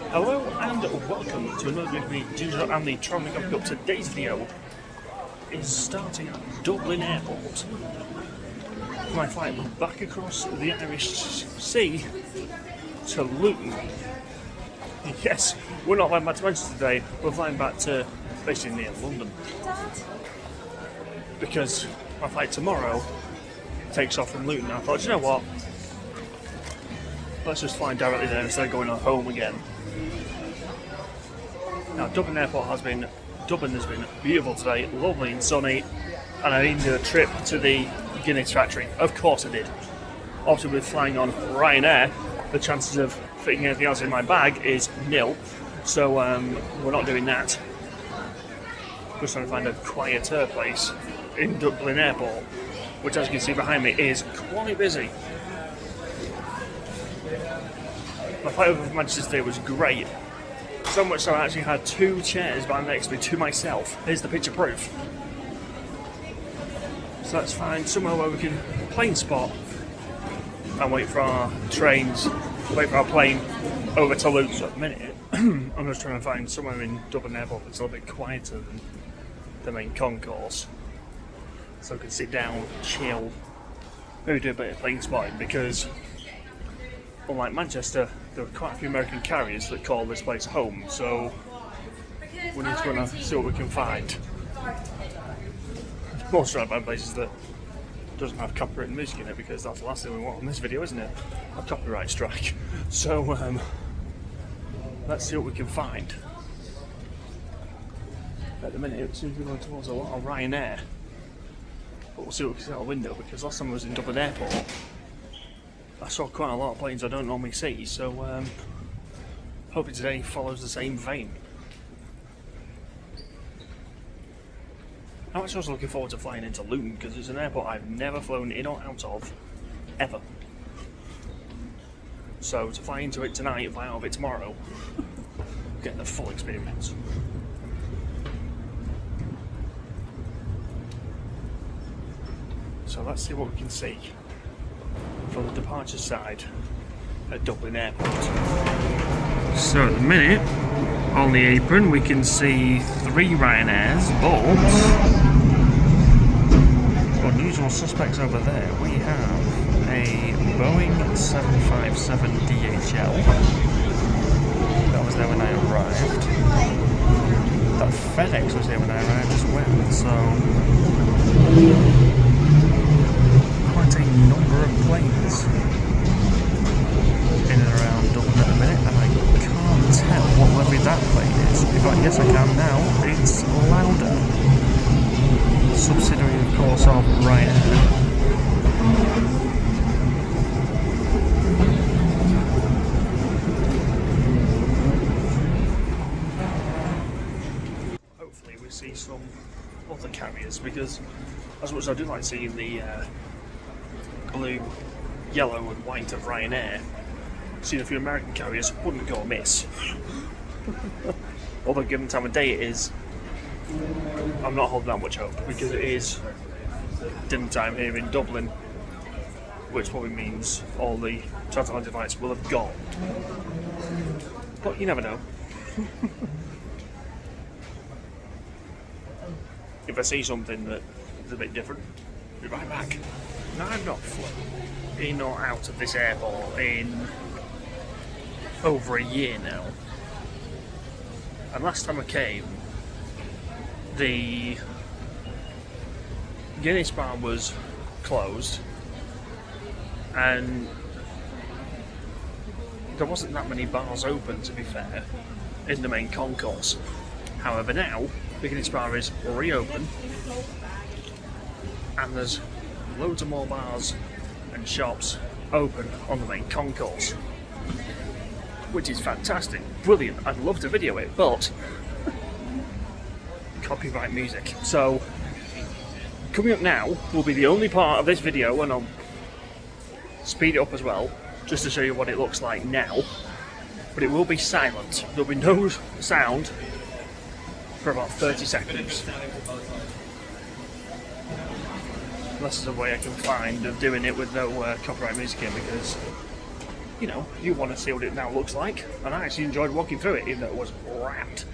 Hello and welcome to another video with me, Ginger and the travelling up. Today's video is starting at Dublin Airport. My flight back across the Irish Sea to Luton. Yes, we're not flying back to Manchester today, we're flying back to basically near London. Because my flight tomorrow takes off from Luton. I thought, you know what? Let's just fly directly there instead of going home again. Now, Dublin Airport has been beautiful today, lovely and sunny, and I needed a trip to the Guinness factory. Of course I did. Obviously, with flying on Ryanair, the chances of fitting anything else in my bag is nil, so we're not doing that. We're just trying to find a quieter place in Dublin Airport, which, as you can see behind me, is quite busy. My flight over from Manchester today was great. So much so I actually had two chairs right next to me to myself. Here's the picture proof. So let's find somewhere where we can plane spot and wait for our trains, wait for our plane over to Luton. So at the minute, I'm just trying to find somewhere in Dublin Airport that's a little bit quieter than the main concourse. So we can sit down, chill, maybe do a bit of plane spotting, because unlike Manchester, there are quite a few American carriers that call this place home, so we need to go and see what we can find. Most trying to find places that doesn't have copyrighted music in it, because that's the last thing we want on this video, isn't it? A copyright strike. So let's see what we can find. At the minute it seems to be going towards a lot of Ryanair, but we'll see what we can see out the window, because last time I was in Dublin Airport I saw quite a lot of planes I don't normally see, so hoping today follows the same vein. I'm actually also looking forward to flying into Luton, because it's an airport I've never flown in or out of, ever. So to fly into it tonight, fly out of it tomorrow, get the full experience. So let's see what we can see from the departure side at Dublin Airport. So at the minute, on the apron we can see 3 Ryanairs, but unusual suspects over there. We have a Boeing 757 DHL. That was there when I arrived. That FedEx was there when I arrived as well, so quite a number of planes in and around Dublin at the minute, and I can't tell what livery that plane is. In fact, yes I can now, it's Louder. Subsidiary of course of Ryanair. Hopefully we see some other carriers, because as much as I do like seeing the blue, yellow and white of Ryanair, seeing a few American carriers wouldn't go amiss. Although given the time of day it is, I'm not holding that much hope, because it is dinner time here in Dublin, which probably means all the transatlantic flights will have gone. But you never know. If I see something that is a bit different, I'll be right back. Now, I've not flown in or out of this airport in over a year now. And last time I came, the Guinness bar was closed and there wasn't that many bars open, to be fair, in the main concourse. However, now the Guinness bar is reopened and there's loads of more bars and shops open on the main concourse, which is fantastic, brilliant. I'd love to video it, but copyright music. So coming up now will be the only part of this video, and I'll speed it up as well just to show you what it looks like now, but it will be silent. There'll be no sound for about 30 seconds. Unless there's a way I can find of doing it with no copyright music in, because you know, you want to see what it now looks like. And I actually enjoyed walking through it, even though it was rammed.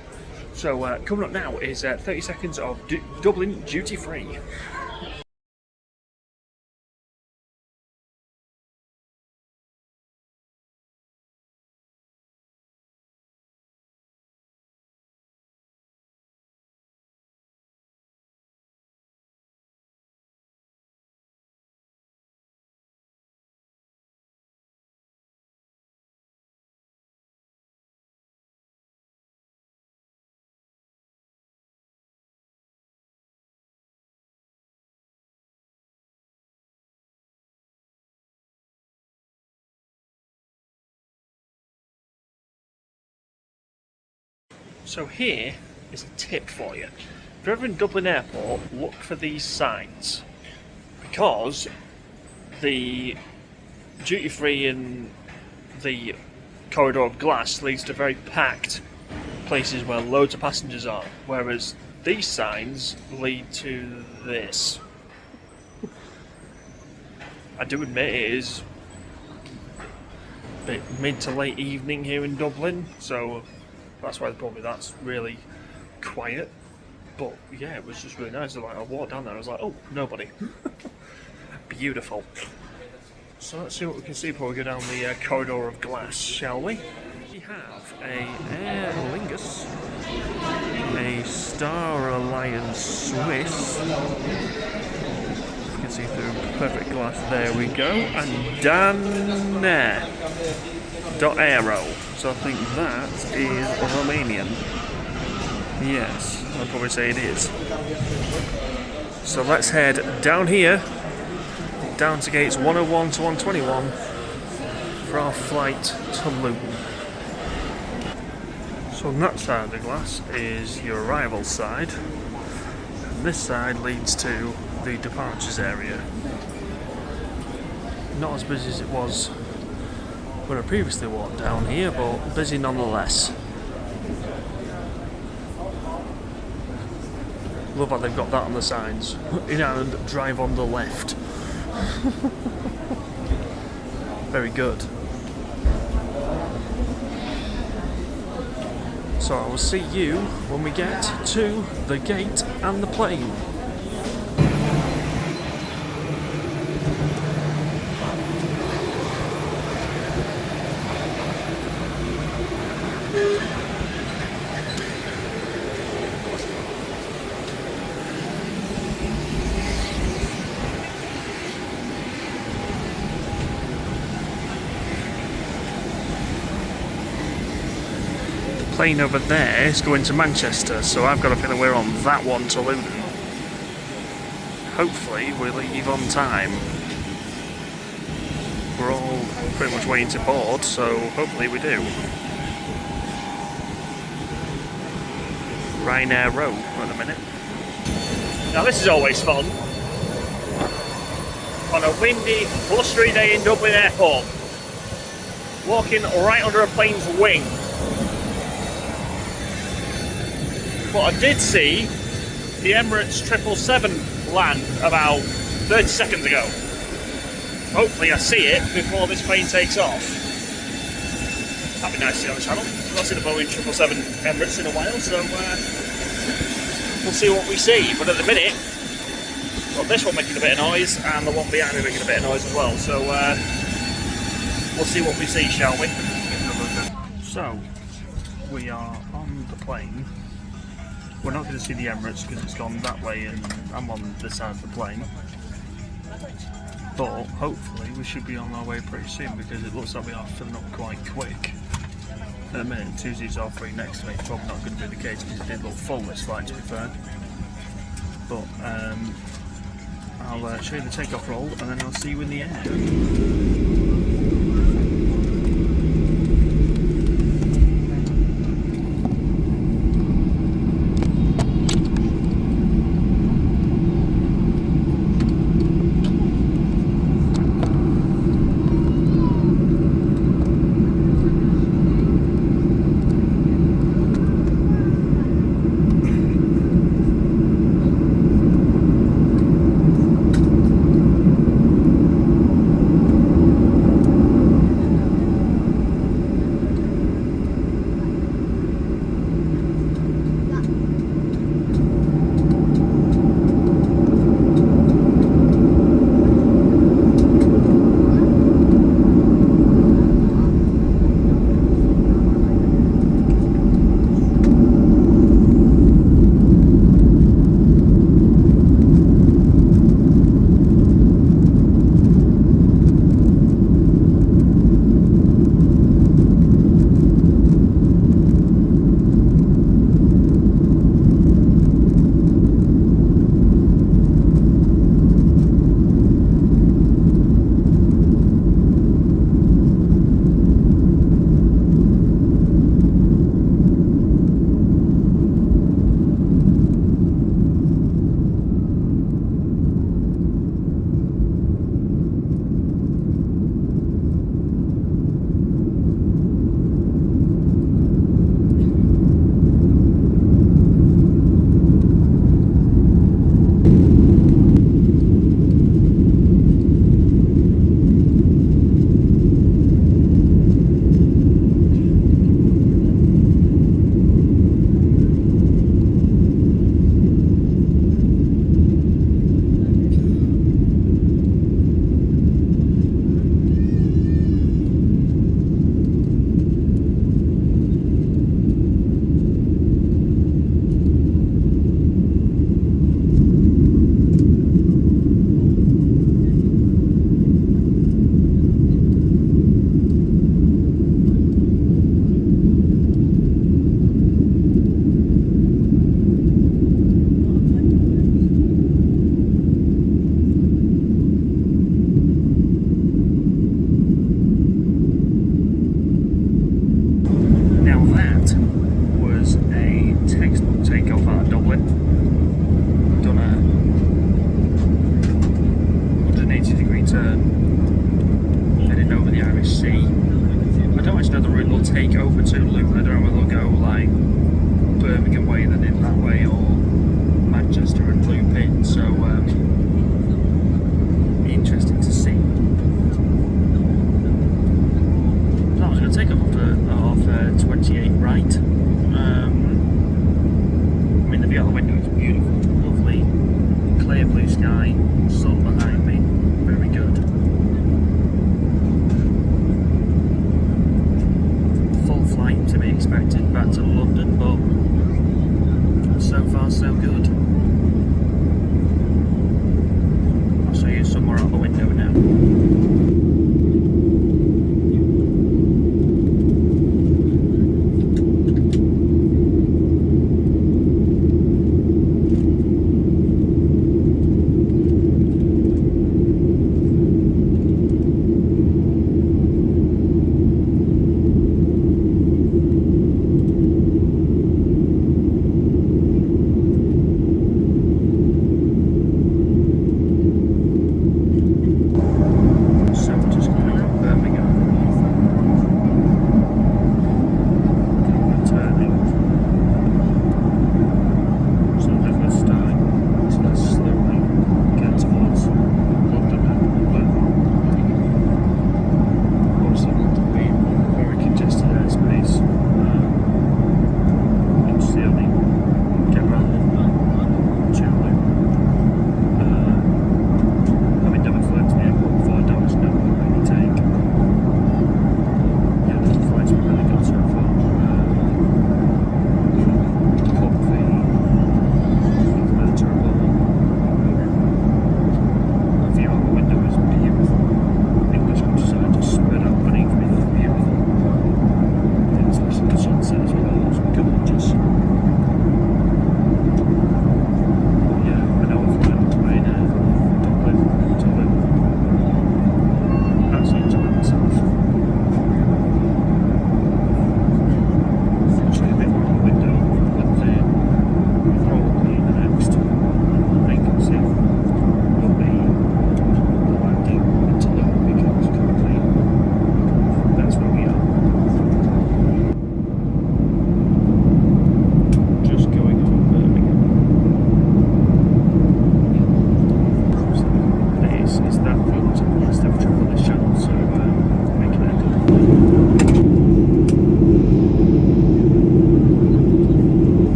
So coming up now is 30 seconds of Dublin duty free. So here is a tip for you. If you're ever in Dublin Airport, look for these signs, because the duty free and the corridor of glass leads to very packed places where loads of passengers are, whereas these signs lead to this. I do admit it is a bit mid to late evening here in Dublin, so that's why probably that's really quiet. But yeah, it was just really nice. Like, I walked down there, I was like, oh, nobody. Beautiful. So let's see what we can see before we go down the corridor of glass, shall we? We have a Aer Lingus, a Star Alliance Swiss. You can see through perfect glass. There we go. And Ryanair.aero. So I think that is Romanian. Yes, I'd probably say it is. So let's head down here, down to gates 101 to 121 for our flight to Luton. So on that side of the glass is your arrival side, and this side leads to the departures area. Not as busy as it was when I previously walked down here, but busy nonetheless. Love how they've got that on the signs. In Ireland, drive on the left. Very good. So I will see you when we get to the gate and the plane. Plane over there is going to Manchester, so I've got a feeling we're on that one to Luton. Hopefully we leave on time. We're all pretty much waiting to board, so hopefully we do. Ryanair row at the minute. Now this is always fun. On a windy, blustery day in Dublin Airport. Walking right under a plane's wing. But I did see the Emirates 777 land about 30 seconds ago. Hopefully I see it before this plane takes off. That'd be nice to see on the channel. I've not seen a Boeing 777 Emirates in a while, so we'll see what we see. But at the minute, well, this one making a bit of noise, and the one behind me making a bit of noise as well. So we'll see what we see, shall we? So, we are on the plane. We're not going to see the Emirates because it's gone that way and I'm on this side of the plane. But hopefully we should be on our way pretty soon, because it looks like we are filling up quite quick. At the minute, 2 seats are free next to me. It's probably not going to be the case because it did look full this flight, to be fair. But I'll show you the takeoff roll and then I'll see you in the air. was a textbook takeoff out of Dublin. Done a 180-degree turn, heading over the Irish Sea. I don't actually know the route they'll take over to Luton. I don't know whether they'll go like Birmingham way, then in that way, or Manchester and loop in. So be interesting to see. That was going to take off off 28 right. I mean, the view out the window is beautiful, lovely, clear blue sky, sun behind me, very good. Full flight to be expected back to London, but so far so good. I'll show you somewhere out the window now.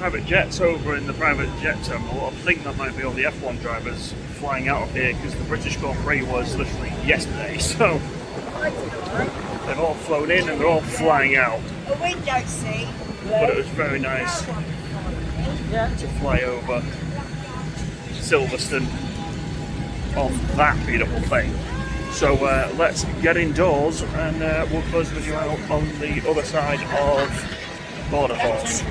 private jets over in the private jet terminal. I think that might be all the F1 drivers flying out of here because the British Grand Prix was literally yesterday. So they've all flown in and they're all flying out. A window seat. But it was very nice to fly over Silverstone on that beautiful thing. So let's get indoors and we'll close the video out on the other side of Border Horse.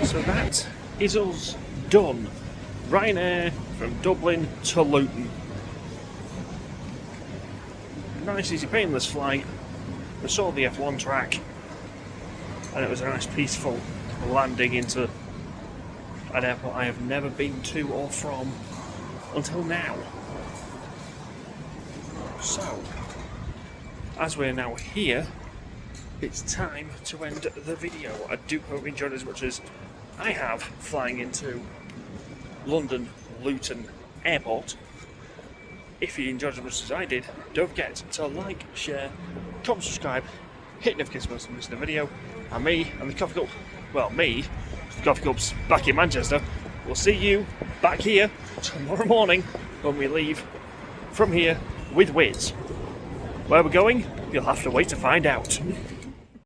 So that is us done. Ryanair from Dublin to Luton. Nice, easy, painless flight. We saw the F1 track and it was a nice, peaceful landing into an airport I have never been to or from until now. So, as we're now here, it's time to end the video. I do hope you enjoyed as much as I have flying into London Luton Airport. If you enjoyed as much as I did, don't forget to like, share, comment, subscribe, hit notification bell to miss the video. And me and the Coffee Cup, well, me, the Coffee Cup's back in Manchester. We'll see you back here tomorrow morning when we leave from here with Wiz. Where we're going, you'll have to wait to find out.